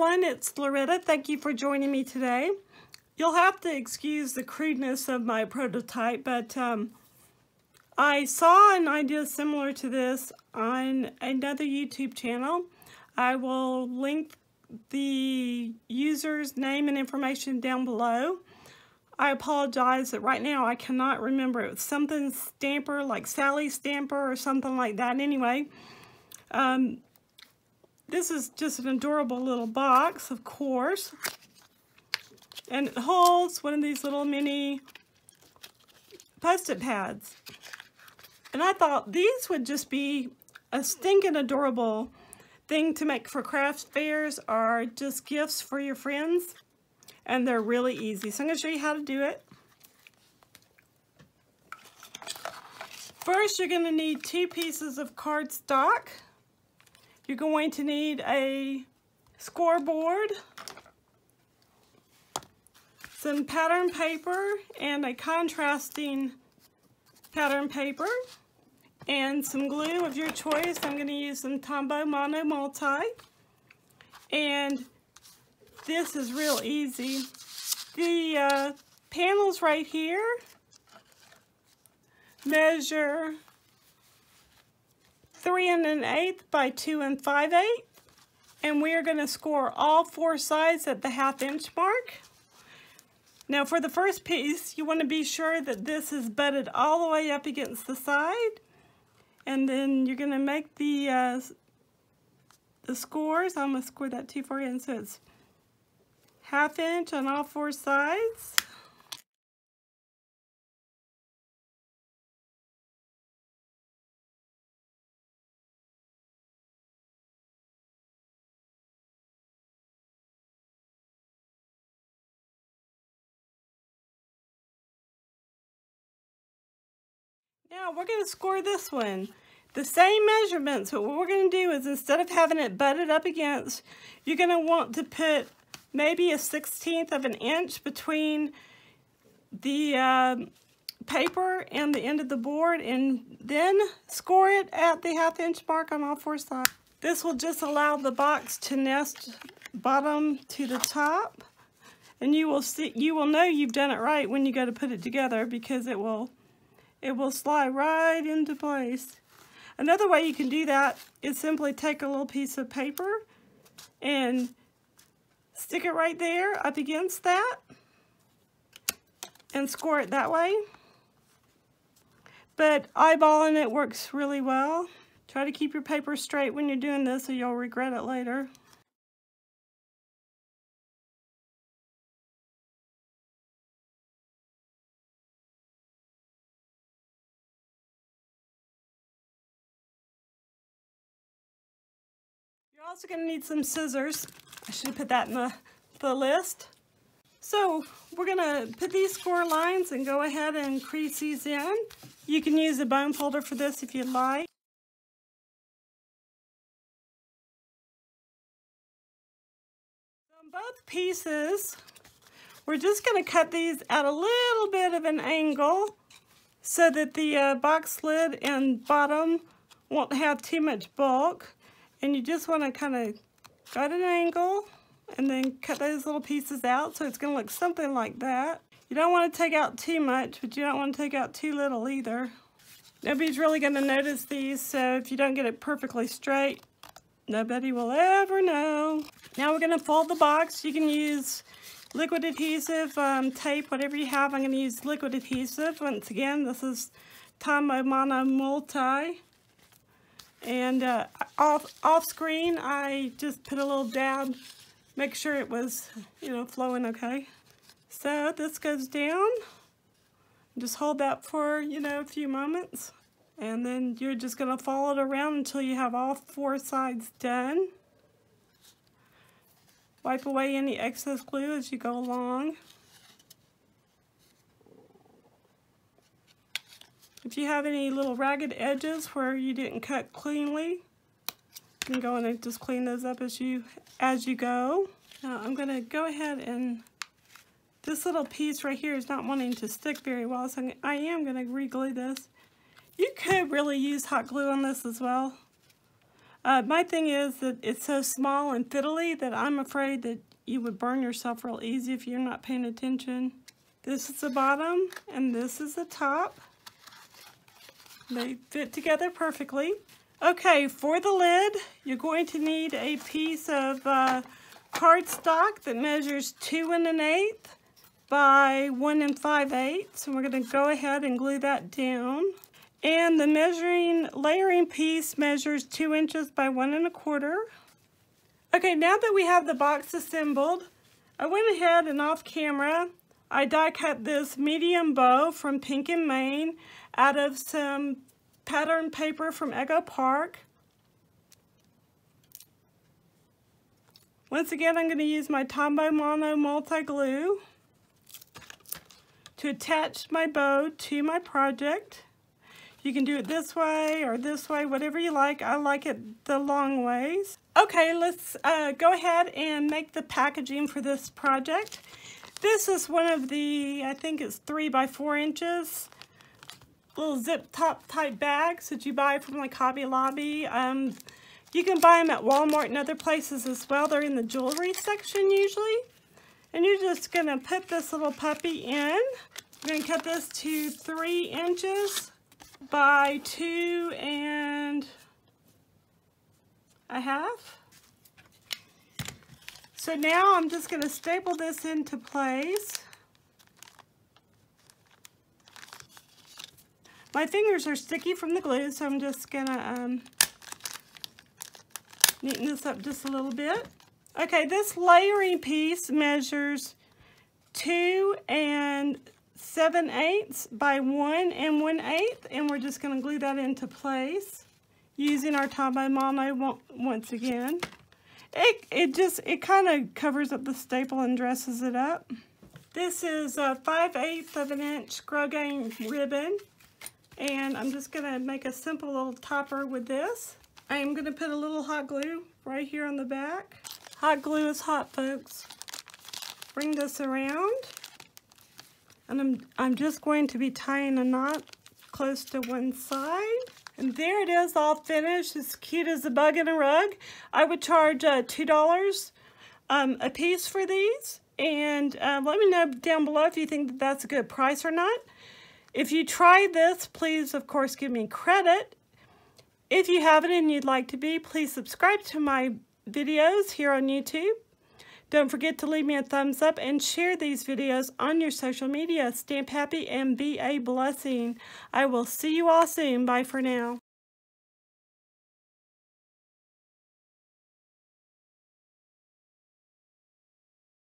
everyone, it's Loretta. Thank you for joining me today. You'll have to excuse the crudeness of my prototype, but I saw an idea similar to this on another YouTube channel. I will link the user's name and information down below. I apologize that right now I cannot remember. It was something Stamper, like Sally Stamper or something like that. Anyway, this is just an adorable little box, of course. And it holds one of these little mini Post-it pads. And I thought these would just be a stinking adorable thing to make for craft fairs or just gifts for your friends. And they're really easy. So I'm going to show you how to do it. First, you're going to need 2 pieces of cardstock. You're going to need a scoreboard, some pattern paper, and a contrasting pattern paper, and some glue of your choice. I'm going to use some Tombow Mono Multi. And this is real easy. The panels right here measure 3 1/8 by 2 5/8, and we are going to score all 4 sides at the 1/2 inch mark. Now for the first piece, you want to be sure that this is butted all the way up against the side, and then you're going to make the scores. I'm going to score that too for you, and so it's 1/2 inch on all 4 sides. Now we're going to score this one. The same measurements, but what we're going to do is instead of having it butted up against, you're going to want to put maybe a 1/16 of an inch between the paper and the end of the board, and then score it at the 1/2 inch mark on all 4 sides. This will just allow the box to nest bottom to the top, and you will know you've done it right when you go to put it together, because it will slide right into place. Another way you can do that is simply take a little piece of paper and stick it right there up against that and score it that way. But eyeballing it works really well. Try to keep your paper straight when you're doing this, or you'll regret it later. You're also going to need some scissors. I should have put that in the list. So we're going to put these 4 lines and go ahead and crease these in. You can use a bone folder for this if you'd like. On both pieces, we're just going to cut these at a little bit of an angle so that the box lid and bottom won't have too much bulk. And you just want to kind of go at an angle and then cut those little pieces out, so it's going to look something like that. You don't want to take out too much, but you don't want to take out too little either. Nobody's really going to notice these, so if you don't get it perfectly straight, nobody will ever know. Now we're going to fold the box. You can use liquid adhesive, tape, whatever you have. I'm going to use liquid adhesive. Once again, this is Tombow Mono Multi. And off screen, I just put a little dab, make sure it was, flowing okay. So this goes down. Just hold that for, a few moments. And then you're just going to follow it around until you have all 4 sides done. Wipe away any excess glue as you go along. If you have any little ragged edges where you didn't cut cleanly, you can go in and just clean those up as you go. Now I'm going to go ahead and, this little piece right here is not wanting to stick very well, so I am going to re-glue this. You could really use hot glue on this as well. My thing is that it's so small and fiddly that I'm afraid that you would burn yourself real easy if you're not paying attention. This is the bottom and this is the top. They fit together perfectly. Okay, for the lid, you're going to need a piece of cardstock that measures 2 1/8 by 1 5/8. And we're going to go ahead and glue that down. And the layering piece measures 2 inches by 1 1/4. Okay, now that we have the box assembled, I went ahead and off camera, I die cut this medium bow from Pink and Main out of some pattern paper from Echo Park. Once again, I'm going to use my Tombow Mono multi-glue to attach my bow to my project. You can do it this way or this way, whatever you like. I like it the long ways. Okay, let's go ahead and make the packaging for this project. This is one of the, I think it's 3 by 4 inches, little zip top type bags that you buy from like Hobby Lobby. You can buy them at Walmart and other places as well. They're in the jewelry section usually. And you're just gonna put this little puppy in. We're gonna cut this to 3 inches by 2 1/2. So now I'm just going to staple this into place. My fingers are sticky from the glue, so I'm just going to neaten this up just a little bit. Okay, this layering piece measures 2 7/8 by 1 1/8, and we're just going to glue that into place using our Tombow Mono once again. It kind of covers up the staple and dresses it up. This is a 5/8 of an inch grosgrain ribbon, and I'm just going to make a simple little topper with this. I am going to put a little hot glue right here on the back. Hot glue is hot, folks. Bring this around, and I'm just going to be tying a knot close to one side. And there it is, all finished, as cute as a bug in a rug. I would charge $2 a piece for these. And let me know down below if you think that that's a good price or not. If you try this, please, of course, give me credit. If you haven't and you'd like to be, please subscribe to my videos here on YouTube. Don't forget to leave me a thumbs up and share these videos on your social media. Stamp happy and be a blessing. I will see you all soon. Bye for now.